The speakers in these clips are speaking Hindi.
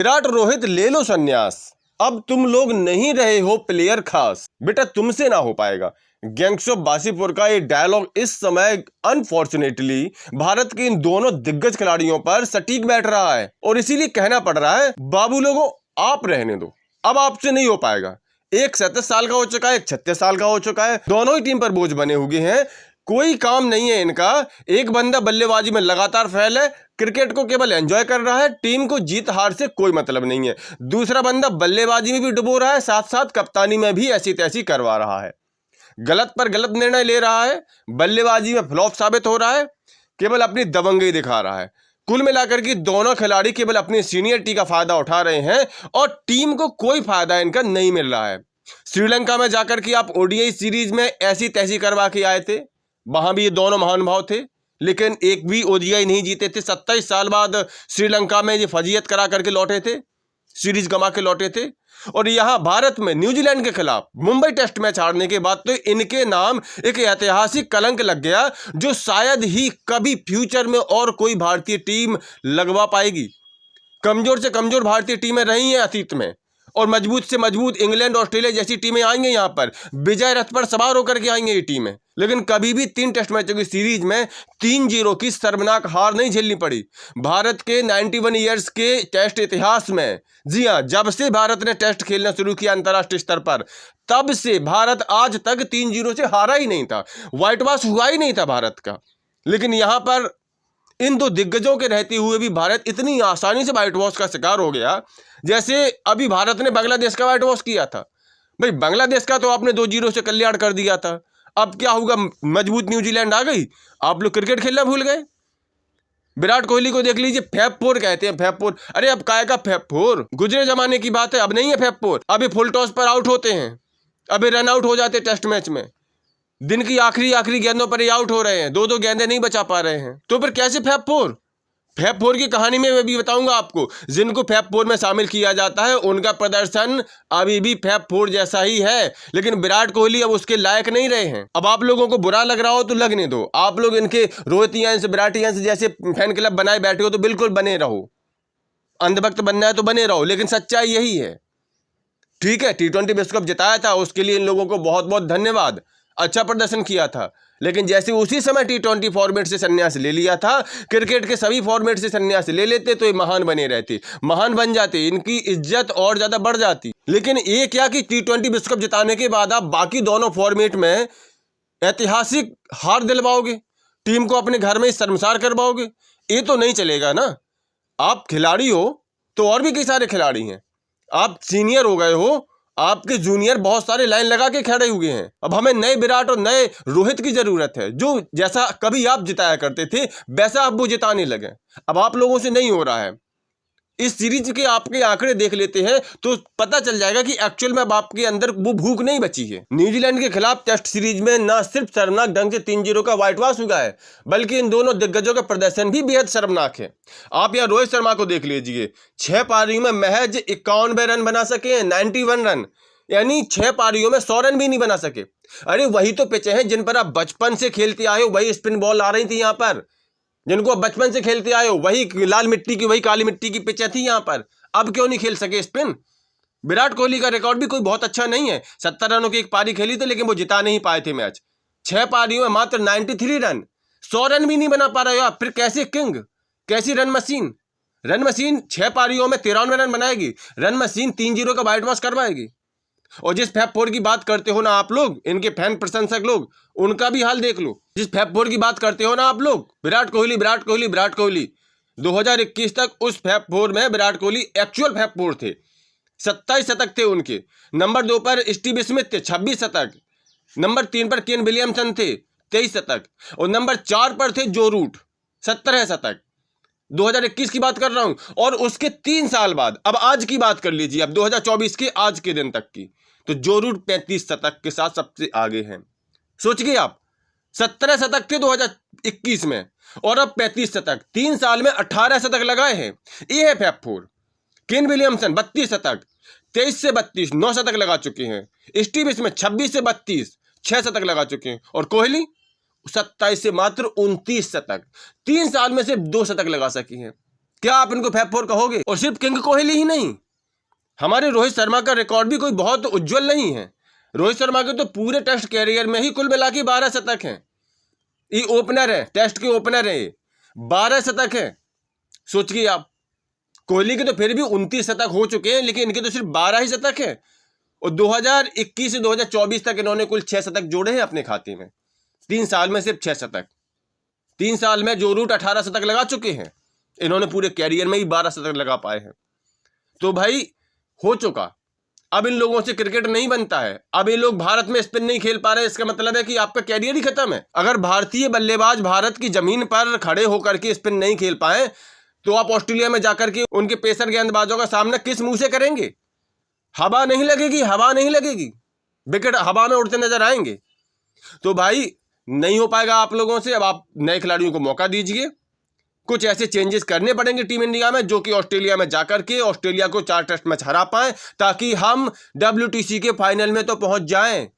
विराट रोहित ले लो संन्यास, अब तुम लोग नहीं रहे हो प्लेयर खास, बेटा तुमसे ना हो पाएगा। गैंग्स ऑफ वासीपुर का ये डायलॉग इस समय अनफॉर्चुनेटली भारत के इन दोनों दिग्गज खिलाड़ियों पर सटीक बैठ रहा है और इसीलिए कहना पड़ रहा है, बाबू लोगों आप रहने दो, अब आपसे नहीं हो पाएगा। एक 37 साल का हो चुका है, एक 36 साल का हो चुका है, दोनों ही टीम पर बोझ बने हुए हैं, कोई काम नहीं है इनका। एक बंदा बल्लेबाजी में लगातार फेल है, क्रिकेट को केवल एंजॉय कर रहा है, टीम को जीत हार से कोई मतलब नहीं है। दूसरा बंदा बल्लेबाजी में भी डुबो रहा है, साथ साथ कप्तानी में भी ऐसी तैसी करवा रहा है, गलत पर गलत निर्णय ले रहा है, बल्लेबाजी में फ्लॉप साबित हो रहा है, केवल अपनी दबंगई दिखा रहा है। कुल मिलाकर के दोनों खिलाड़ी केवल अपनी सीनियरिटी का फायदा उठा रहे हैं और टीम को कोई फायदा इनका नहीं मिल रहा है। श्रीलंका में जाकर के आप ओडीआई सीरीज में ऐसी तैसी करवा के आए थे, वहां भी ये दोनों महानुभाव थे, लेकिन एक भी ओडीआई नहीं जीते थे। 27 साल बाद श्रीलंका में ये फजीयत करा करके लौटे थे, सीरीज गंवा के लौटे थे। और यहां भारत में न्यूजीलैंड के खिलाफ मुंबई टेस्ट मैच हारने के बाद तो इनके नाम एक ऐतिहासिक कलंक लग गया, जो शायद ही कभी फ्यूचर में और कोई भारतीय टीम लगवा पाएगी। कमजोर से कमजोर भारतीय टीमें रही हैं अतीत में, और मजबूत से मजबूत इंग्लैंड ऑस्ट्रेलिया जैसी टीमें आएंगे, यहां पर विजय रथ पर सवार होकर के आएंगे ये टीमें, लेकिन कभी भी 3 टेस्ट मैचों की सीरीज में 3-0 की शर्मनाक हार नहीं झेलनी पड़ी भारत के 91 ईयर्स के टेस्ट इतिहास में। जी हां, जब से भारत ने टेस्ट खेलना शुरू किया अंतर्राष्ट्रीय स्तर पर, तब से भारत आज तक 3-0 से हारा ही नहीं था, व्हाइट वॉश हुआ ही नहीं था भारत का। लेकिन यहां पर इन दो दिग्गजों के रहते हुए भी भारत इतनी आसानी से व्हाइट वॉश का शिकार हो गया, जैसे अभी भारत ने बांग्लादेश का व्हाइट वॉश किया था। भाई बांग्लादेश का तो आपने 2-0 से कल्याण कर दिया था, अब क्या होगा, मजबूत न्यूजीलैंड आ गई, आप लोग क्रिकेट खेलना भूल गए। विराट कोहली को देख लीजिए, फैब फोर कहते हैं, फैब फोर, अरे अब काय का फैब फोर, गुजरे जमाने की बात है, अब नहीं है फैब फोर। अभी फुल टॉस पर आउट होते हैं, अभी रन आउट हो जाते टेस्ट मैच में, दिन की आखिरी गेंदों पर ही आउट हो रहे हैं, 2-2 गेंदें नहीं बचा पा रहे हैं, तो फिर कैसे फैब फोर। फैब फोर की कहानी में मैं भी बताऊंगा आपको, जिनको फैब फोर में शामिल किया जाता है उनका प्रदर्शन अभी भी फैब फोर जैसा ही है, लेकिन विराट कोहली अब उसके लायक नहीं रहे हैं। अब आप लोगों को बुरा लग रहा हो तो लगने दो, आप लोग इनके रोहितियंस विराटियंस जैसे फैन क्लब बनाए बैठे हो तो बिल्कुल बने रहो, अंधभक्त बनना है तो बने रहो, लेकिन सच्चाई यही है। ठीक है, T20 विश्व कप जिताया था, उसके लिए इन लोगों को बहुत बहुत धन्यवाद, अच्छा प्रदर्शन किया था, लेकिन जैसे उसी समय T20 फॉर्मेट से संन्यास ले लिया था, क्रिकेट के सभी फॉर्मेट से संन्यास ले लेते तो ये महान बने रहते, महान बन जाते, इनकी इज्जत और ज्यादा बढ़ जाती। लेकिन ये क्या कि T20 विश्व कप जिताने के बाद आप बाकी दोनों फॉर्मेट में ऐतिहासिक हार दिलवाओगे, टीम को अपने घर में शर्मसार करवाओगे, ये तो नहीं चलेगा ना। आप खिलाड़ी हो तो और भी कई सारे खिलाड़ी हैं, आप सीनियर हो गए हो, आपके जूनियर बहुत सारे लाइन लगा के खड़े हुए हैं। अब हमें नए विराट और नए रोहित की जरूरत है, जो जैसा कभी आप जिताया करते थे वैसा अब वो जिताने लगे। अब आप लोगों से नहीं हो रहा है। इस सीरीज के आपके आंकड़े देख लेते हैं तो पता चल जाएगा कि एक्चुअल में अब आपके अंदर वो भूख नहीं बची है। न्यूजीलैंड के खिलाफ टेस्ट सीरीज में न सिर्फ शर्मनाक ढंग से 3-0 का व्हाइट वॉश हुआ है, बल्कि इन दोनों दिग्गजों का प्रदर्शन भी बेहद शर्मनाक है। आप यहाँ रोहित शर्मा को देख लीजिए, 6 पारियों में महज 51 रन बना सके हैं, 91 रन, यानी 6 पारियों में 100 रन भी नहीं बना सके। अरे वही तो पिच हैं जिन पर आप बचपन से खेलते आए हो, वही स्पिन बॉल आ रही थी यहाँ पर, जिनको अब बचपन से खेलते आए हो, वही लाल मिट्टी की वही काली मिट्टी की पिचें थी यहाँ पर, अब क्यों नहीं खेल सके स्पिन। विराट कोहली का रिकॉर्ड भी कोई बहुत अच्छा नहीं है, 70 रनों की एक पारी खेली थी, लेकिन वो जिता नहीं पाए थे मैच। 6 पारियों में मात्र 93 रन, 100 रन भी नहीं बना पा रहे हो आप, फिर कैसे किंग, कैसी रन मशीन। रन मशीन 6 पारियों में 93 रन बनाएगी, रन मशीन 3-0 का व्हाइट वॉश करवाएगी। और जिस फैब फोर की बात करते हो ना आप लोग, इनके फैन प्रशंसक लोग, उनका भी हाल देख लो। जिस फैब फोर की बात करते हो ना आप लोग, विराट कोहली विराट कोहली विराट कोहली, 2021 तक उस फैब फोर में Virat Kohli actual fab four थे, 27 शतक थे उनके। नंबर 2 पर स्टीव स्मिथ थे, 26 शतक। नंबर 3 पर केन विलियमसन थे, 23 शतक। और नंबर 4 पर थे जो रूट, 17 शतक। 2021 की बात कर रहा हूं, और उसके 3 साल बाद अब आज की बात कर लीजिए, अब 2024 के आज के दिन तक की, तो जो रूट 35 शतक के साथ सबसे आगे हैं। सोचिए आप, 17 शतक थे 2021 में और अब 35 शतक, 3 साल में 18 शतक लगाए हैं। ये है फैब फोर। केन विलियमसन 32 शतक, 23 से 32 9 शतक लगा चुके हैं। स्टीव स्मिथ 26 से 32 6 शतक लगा चुके हैं। और कोहली 27 से मात्र 29 शतक, 3 साल में सिर्फ 2 शतक लगा सकी हैं। क्या आप इनको फैब फोर कहोगे? और सिर्फ किंग कोहली ही नहीं, हमारे रोहित शर्मा का रिकॉर्ड भी कोई बहुत उज्जवल नहीं है। रोहित शर्मा के तो पूरे टेस्ट कैरियर में ही कुल मिला के 12 शतक हैं। ये ओपनर है, टेस्ट के ओपनर है, 12 शतक है। सोचिए आप, कोहली के तो फिर भी 29 शतक हो चुके हैं, लेकिन इनके तो सिर्फ 12 ही शतक है। और 2021 से 2024 तक इन्होंने कुल 6 शतक जोड़े हैं अपने खाते में। 3 साल में सिर्फ 6 शतक। 3 साल में जो रूट 18 शतक लगा चुके हैं, इन्होंने पूरे कैरियर में ही 12 शतक लगा पाए हैं। तो भाई हो चुका, अब इन लोगों से क्रिकेट नहीं बनता है। अब ये लोग भारत में स्पिन नहीं खेल पा रहे, इसका मतलब है कि आपका कैरियर ही खत्म है। अगर भारतीय बल्लेबाज भारत की जमीन पर खड़े होकर के स्पिन नहीं खेल पाए, तो आप ऑस्ट्रेलिया में जाकर के उनके पेसर गेंदबाजों का सामना किस मुंह से करेंगे? हवा नहीं लगेगी, हवा नहीं लगेगी, विकेट हवा में उड़ते नजर आएंगे। तो भाई नहीं हो पाएगा आप लोगों से। अब आप नए खिलाड़ियों को मौका दीजिए, कुछ ऐसे चेंजेस करने पड़ेंगे टीम इंडिया में, जो कि ऑस्ट्रेलिया में जाकर के ऑस्ट्रेलिया को 4 टेस्ट मैच हरा पाए, ताकि हम WTC के फाइनल में तो पहुंच जाएं।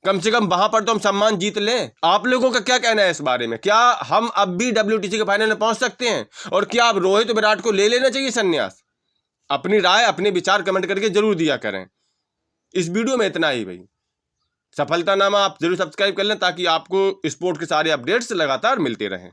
कम से कम वहां पर तो हम सम्मान जीत लें। आप लोगों का क्या कहना है इस बारे में? क्या हम अब भी WTC के फाइनल में पहुंच सकते हैं? और क्या अब रोहित विराट को ले लेना चाहिए संन्यास? अपनी राय, अपने विचार कमेंट करके जरूर दिया करें। इस वीडियो में इतना ही भाई। सफलता नामा आप जरूर सब्सक्राइब कर लें, ताकि आपको स्पोर्ट के सारे अपडेट्स लगातार मिलते रहें।